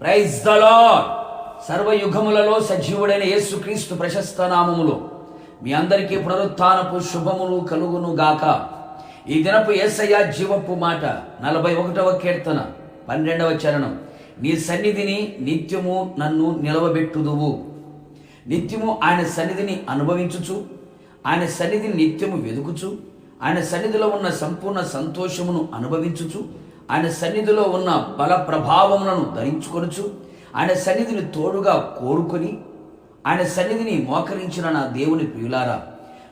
Praise the lord. సర్వయుగములలో సజీవుడైన యేసుక్రీస్తు ప్రశస్త నామములో మీ అందరికీ పునరుత్థానపు శుభములు కలుగును గాక. ఈ దినపు యేసయ్య జీవపు మాట 41వ కీర్తన 12వ చరణం. నీ సన్నిధిని నిత్యము నన్ను నిలవబెట్టుదువు. నిత్యము ఆయన సన్నిధిని అనుభవించుచు, ఆయన సన్నిధిని నిత్యము వెదుకుచు, ఆయన సన్నిధిలో ఉన్న సంపూర్ణ సంతోషమును అనుభవించుచు, ఆయన సన్నిధిలో ఉన్న బల ప్రభావములను ధరించుకొనుచు, ఆయన సన్నిధిని తోడుగా కోరుకొని, ఆయన సన్నిధిని మోకరించిన నా దేవుని ప్రియులారా,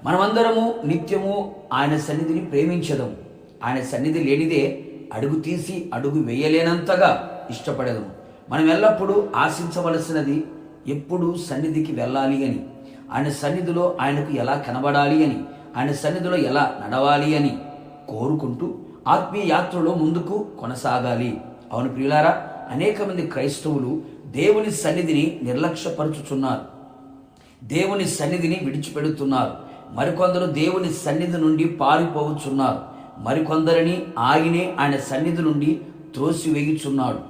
మనమందరము నిత్యము ఆయన సన్నిధిని ప్రేమించదము. ఆయన సన్నిధి లేనిదే అడుగు తీసి అడుగు వేయలేనంతగా ఇష్టపడదము. మనం ఎల్లప్పుడూ ఆశించవలసినది ఎప్పుడు సన్నిధికి వెళ్ళాలి అని, ఆయన సన్నిధిలో ఆయనకు ఎలా కనబడాలి అని, ఆయన సన్నిధిలో ఎలా నడవాలి అని కోరుకుంటూ ఆత్మీయ యాత్రలో ముందుకు కొనసాగాలి. అవును ప్రియులారా, అనేక మంది క్రైస్తవులు దేవుని సన్నిధిని నిర్లక్ష్యపరుచుచున్నారు, దేవుని సన్నిధిని విడిచిపెడుతున్నారు. మరికొందరు దేవుని సన్నిధి నుండి పారిపోవచ్చున్నారు, మరికొందరిని ఆయన సన్నిధి నుండి త్రోసివేయుచున్నాడు.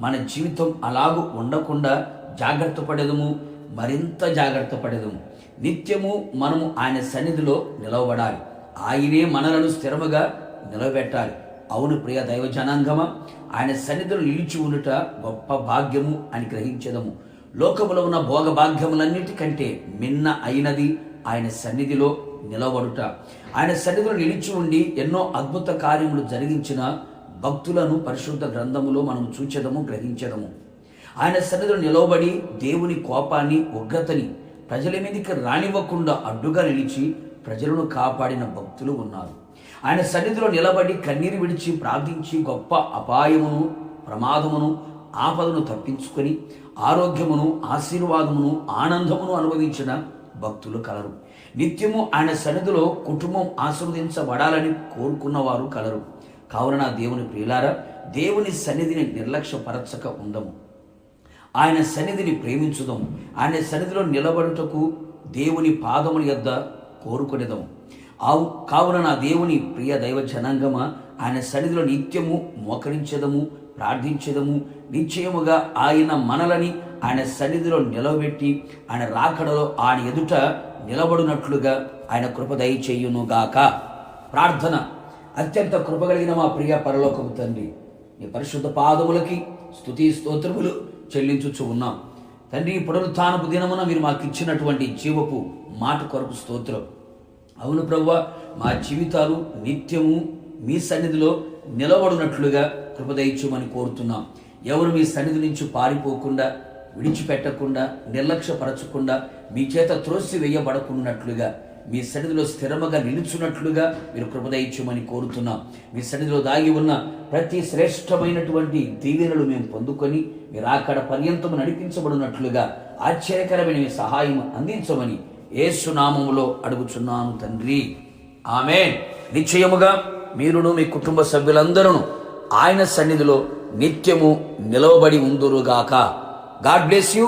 మన జీవితం అలాగూ ఉండకుండా జాగ్రత్త పడేదము, మరింత జాగ్రత్త పడేదము. నిత్యము మనము ఆయన సన్నిధిలో నిలవబడాలి, ఆయనే మనలను స్థిరముగా నిలబెట్టాలి. అవును ప్రియ దైవ జనాంగమ, ఆయన సన్నిధిలో నిలిచి ఉండుట గొప్ప భాగ్యము అని గ్రహించదము. లోకములో ఉన్న భోగ భాగ్యములన్నిటికంటే మిన్న అయినది ఆయన సన్నిధిలో నిలబడుట. ఆయన సన్నిధిలో నిలిచి ఉండి ఎన్నో అద్భుత కార్యములు జరిగించిన భక్తులను పరిశుద్ధ గ్రంథములో మనం చూచెదము, గ్రహించదము. ఆయన సన్నిధిలో నిలవబడి దేవుని కోపాన్ని, ఉగ్రతని ప్రజల మీదకి రానివ్వకుండా అడ్డుగా నిలిచి ప్రజలను కాపాడిన భక్తులు ఉన్నారు. ఆయన సన్నిధిలో నిలబడి కన్నీరు విడిచి ప్రార్థించి గొప్ప అపాయమును, ప్రమాదమును, ఆపదను తప్పించుకొని ఆరోగ్యమును, ఆశీర్వాదమును, ఆనందమును అనుభవించిన భక్తులు కలరు. నిత్యము ఆయన సన్నిధిలో కుటుంబం ఆశీర్వదించబడాలని కోరుకున్న వారు కలరు. కావున నా దేవుని ప్రియులారా, దేవుని సన్నిధిని నిర్లక్ష్యపరచక ఉండము, ఆయన సన్నిధిని ప్రేమించుదాము. ఆయన సన్నిధిలో నిలబడుటకు దేవుని పాదముల యొద్ద కోరుకునేదము. కావున నా దేవుని ప్రియ దైవ జనాంగమా, ఆయన సన్నిధిలో నిత్యము మోకరించెదము, ప్రార్థించెదము. నిశ్చయముగా ఆయన మనలని ఆయన సన్నిధిలో నిలవబెట్టి ఆయన రాకడలో ఆయన ఎదుట నిలబడినట్లుగా ఆయన కృప దయచేయునుగాక. ప్రార్థన. అత్యంత కృపగలిగిన మా ప్రియ పరలోకపు తండ్రి, నీ పరిశుద్ధ పాదములకి స్తుతి స్తోత్రములు చెల్లించుచు ఉన్నాం తండ్రి. పునరుత్థానపు దినమున మీరు మాకు ఇచ్చినటువంటి జీవపు మాట కొరకు స్తోత్రం. అవును ప్రభువా, మా జీవితాలు నిత్యము మీ సన్నిధిలో నిలబడినట్లుగా కృప దయచేయమని కోరుతున్నాం. ఎవరు మీ సన్నిధి నుంచి పారిపోకుండా, విడిచిపెట్టకుండా, నిర్లక్ష్యపరచకుండా, మీ చేత త్రోసి వేయబడకున్నట్లుగా, మీ సన్నిధిలో స్థిరముగా నిలుచున్నట్లుగా మీరు కృప దయచేయమని కోరుతున్నాం. మీ సన్నిధిలో దాగి ఉన్న ప్రతి శ్రేష్టమైనటువంటి దీవెనలు మేము పొందుకొని మీరు అక్కడ పర్యంతము నడిపించబడినట్లుగా ఆశ్చర్యకరమైన మీ సహాయం అందించమని యేసు నామములో అడుగుచున్నాను తండ్రి, ఆమేన్. నిశ్చయముగా మీరును మీ కుటుంబ సభ్యులందరూ ఆయన సన్నిధిలో నిత్యము నిలవబడి ఉందురుగాక. God bless you.